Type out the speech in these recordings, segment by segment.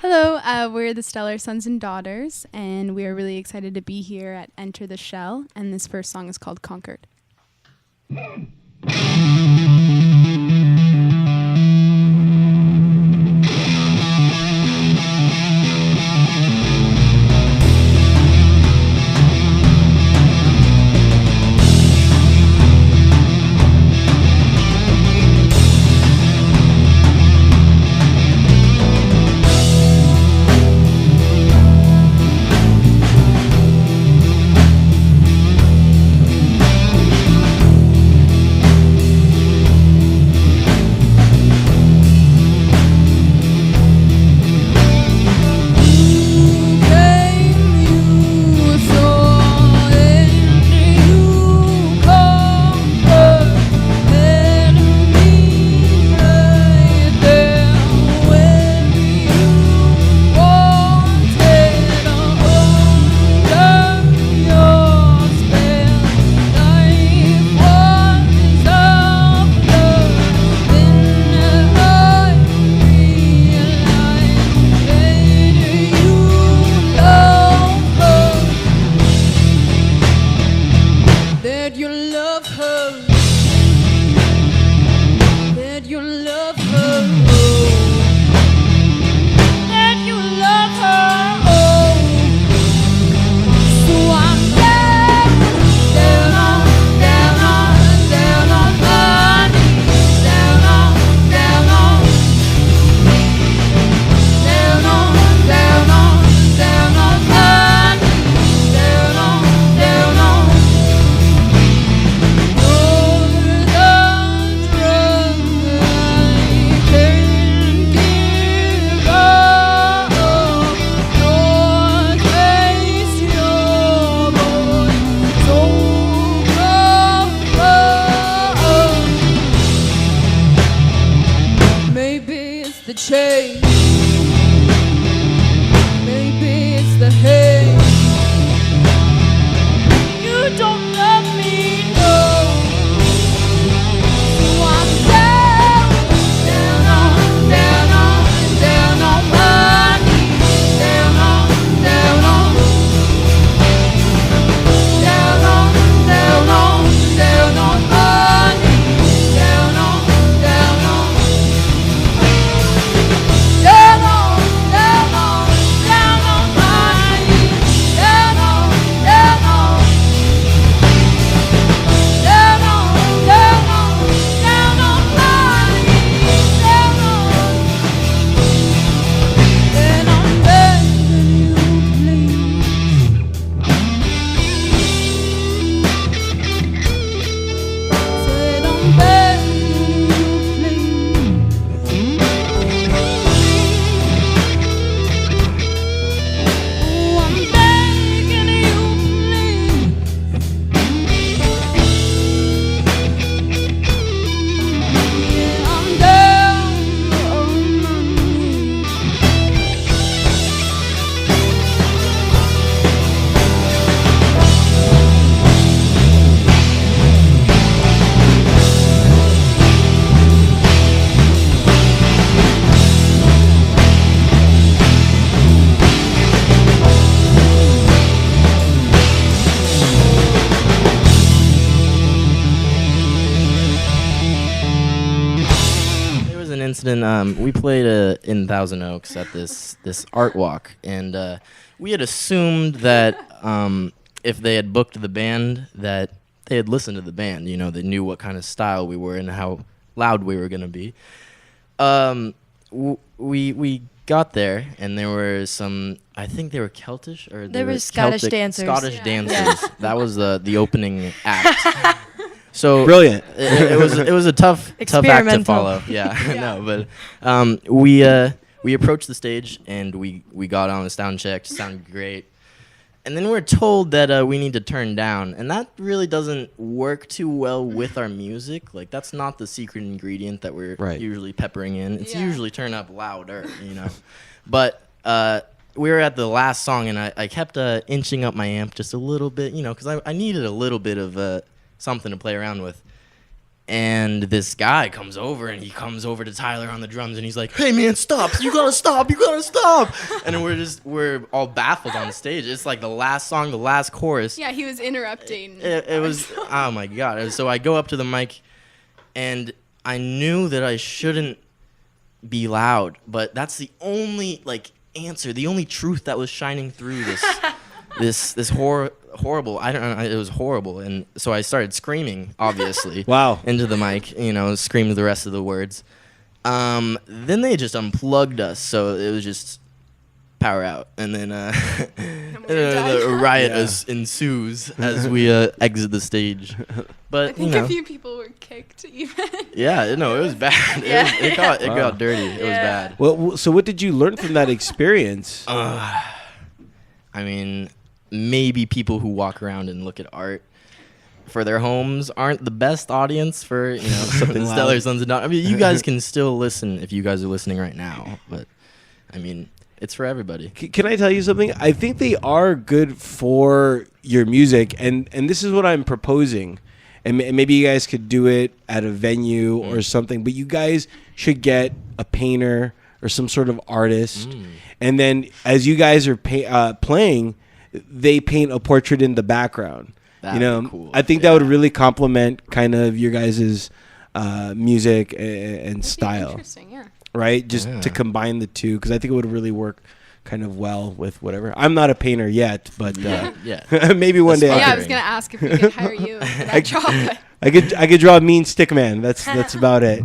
Hello, we're the Stellar Sons and Daughters, and we are really excited to be here at Enter the Shell, and this first song is called Conquered. We played in Thousand Oaks at this art walk, and we had assumed that if they had booked the band, that they had listened to the band. You know, they knew what kind of style we were and how loud we were gonna be. We got there, and there were some. I think they were Celtish or there were Scottish dancers. Scottish dancers. That was the opening act. So brilliant. It was a tough act to follow. Yeah, no, but we approached the stage and we got on the sound check. Sounded great, and then we're told that we need to turn down, and that really doesn't work too well with our music. Like that's not the secret ingredient that we're usually peppering in. It's usually turn up louder, you know. But we were at the last song, and I kept inching up my amp just a little bit, you know, because I needed a little bit of something to play around with. And this guy comes over, and he comes over to Tyler on the drums, and he's like, "Hey man, stop! You gotta stop! You gotta stop!" And we're all baffled on stage. It's like the last song, the last chorus. Yeah, he was interrupting. It was, oh my god. So I go up to the mic, and I knew that I shouldn't be loud, but that's the only answer, the only truth that was shining through this horrible. I don't know. It was horrible, and so I started screaming, obviously. Wow. Into the mic, screamed the rest of the words. Then they just unplugged us, so it was just power out, and then the riot ensues as we exit the stage. But I think a few people were kicked even. Yeah, no, it was bad. It got dirty. It was bad. Well, so what did you learn from that experience? I mean, maybe people who walk around and look at art for their homes aren't the best audience for something Stellar Sons and Daughters. I mean, you guys can still listen if you guys are listening right now, but I mean, it's for everybody. Can I tell you something? I think they are good for your music, and this is what I'm proposing. And maybe you guys could do it at a venue or something, but you guys should get a painter or some sort of artist, and then as you guys are playing, they paint a portrait in the background. That'd be cool. I think that would really complement kind of your guys' music and style. Interesting, yeah. Right? Just to combine the two, because I think it would really work kind of well with whatever. I'm not a painter yet, but maybe one day. Yeah, I was gonna ask if we could hire you for that job. I could draw a mean stick man. That's about it.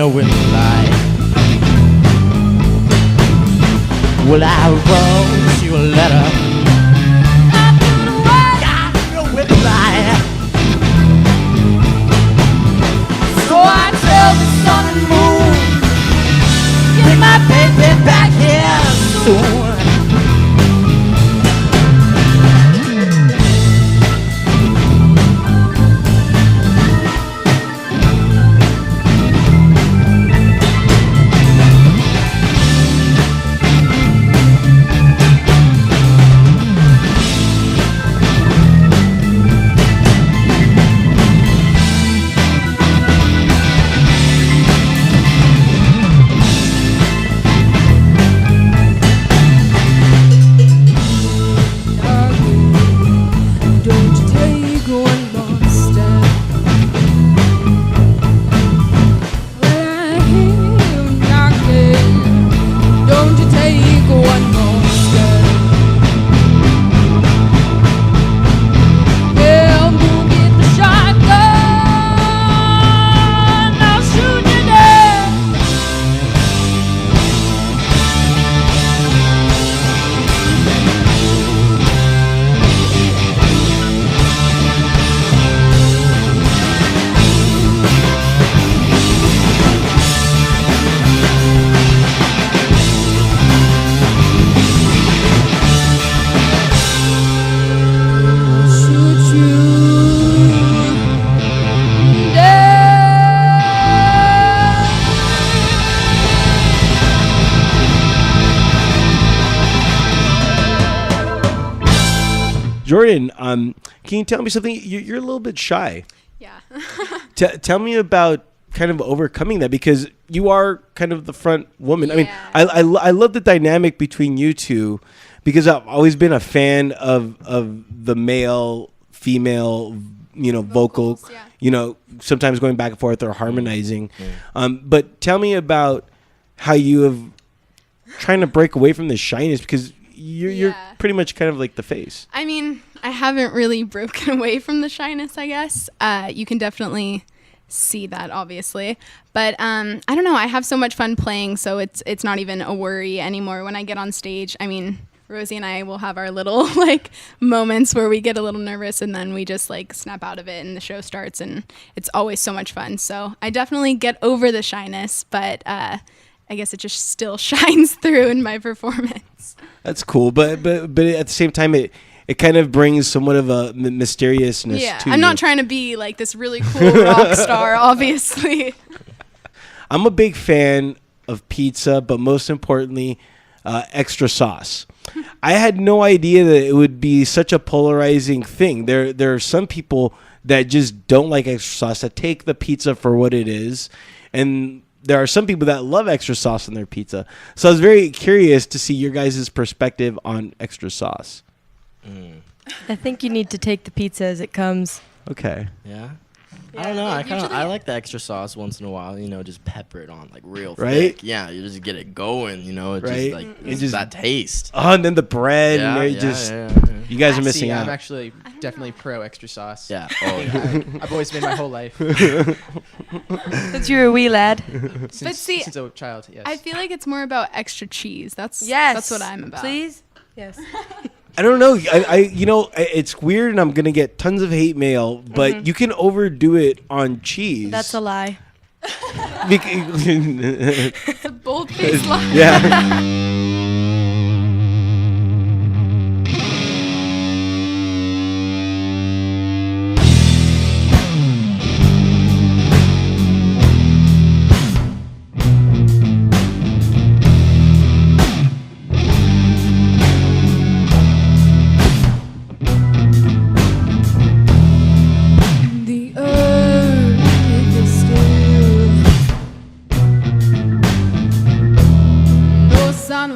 know when to lie. Well, I wrote you a letter. I know when to lie. So I tell the sun and moon, get my baby back here soon. Jordan, can you tell me something? You're a little bit shy. Yeah. Tell me about kind of overcoming that, because you are kind of the front woman. I mean, Yeah. I love the dynamic between you two, because I've always been a fan of the male female, vocal, yeah. sometimes going back and forth or harmonizing. But tell me about how you have trying to break away from the shyness, because you're pretty much kind of like the face. I mean, I haven't really broken away from the shyness, I guess. You can definitely see that, obviously. But I don't know. I have so much fun playing, so it's not even a worry anymore when I get on stage. I mean, Rosie and I will have our little moments where we get a little nervous, and then we just snap out of it and the show starts, and it's always so much fun. So I definitely get over the shyness, but I guess it just still shines through in my performance. That's cool, but at the same time, it kind of brings somewhat of a mysteriousness to you. I'm not trying to be this really cool rock star, obviously. I'm a big fan of pizza, but most importantly, extra sauce. I had no idea that it would be such a polarizing thing. There are some people that just don't like extra sauce, that take the pizza for what it is, and there are some people that love extra sauce on their pizza. So I was very curious to see your guys' perspective on extra sauce. I think you need to take the pizza as it comes. Okay. Yeah. I don't know. I like the extra sauce once in a while. Just pepper it on real right? thick. Yeah, you just get it going. It's right? just it's that taste. Oh, and then the bread. Yeah, and you guys are missing out. I'm actually definitely pro extra sauce. Yeah. Oh, yeah. I've always been my whole life. Since you were a wee lad. Since a child, yes. I feel like it's more about extra cheese. That's what I'm about. Please? Yes. I don't know. It's weird, and I'm gonna get tons of hate mail. But you can overdo it on cheese. That's a lie. It's a bold-faced lie. Yeah. The earth is still. No sign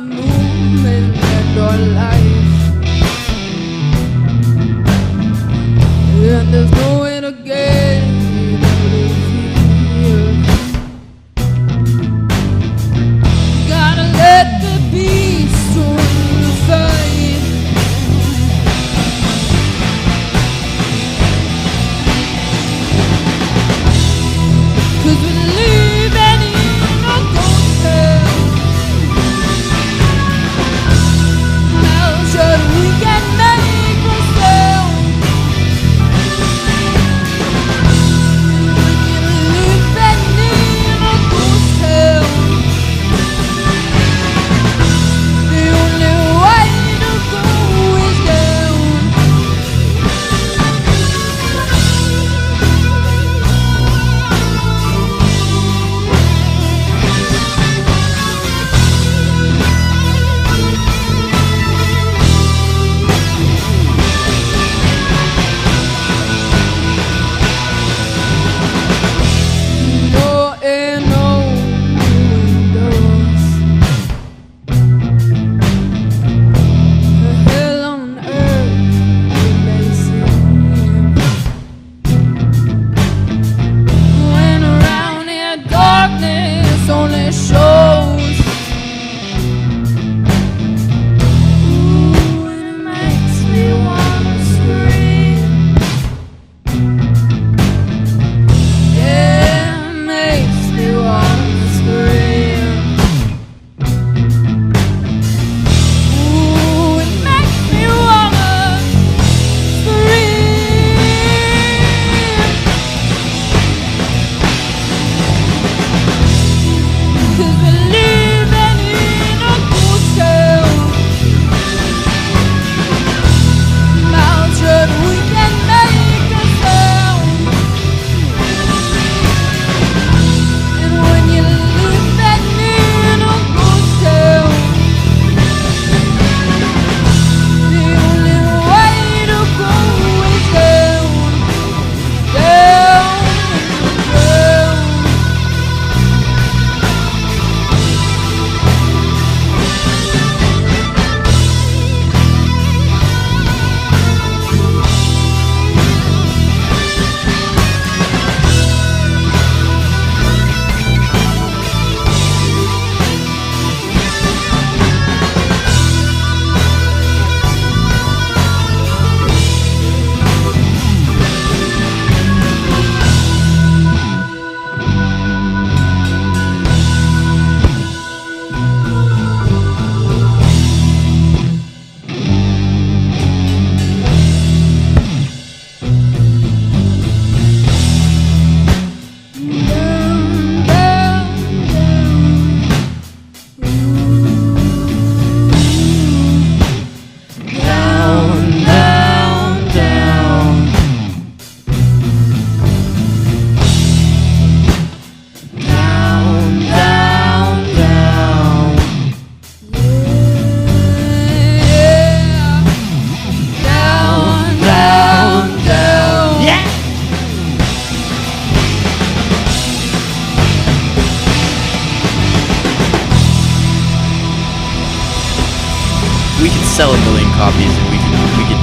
sell 1 million copies and we could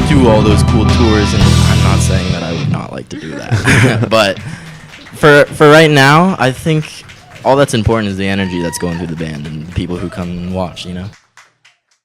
do all those cool tours, and I'm not saying that I would not like to do that. But for right now, I think all that's important is the energy that's going through the band and the people who come and watch, you know?